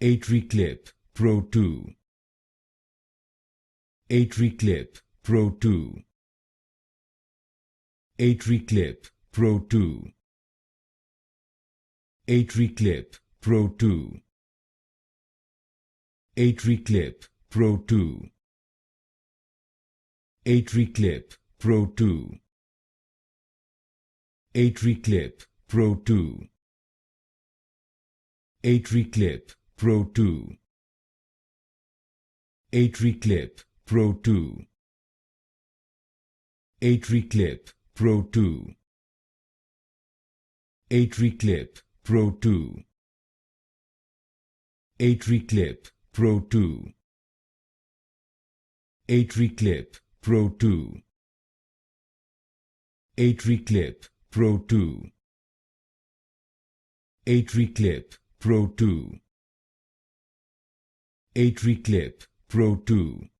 AtriClip PRO2. AtriClip PRO2. AtriClip PRO2. AtriClip PRO2. AtriClip PRO2. AtriClip PRO2. AtriClip PRO2. AtriClip PRO2. AtriClip PRO2. AtriClip PRO2. AtriClip PRO2. AtriClip PRO2. AtriClip PRO2. AtriClip PRO2. AtriClip PRO2. AtriClip PRO2.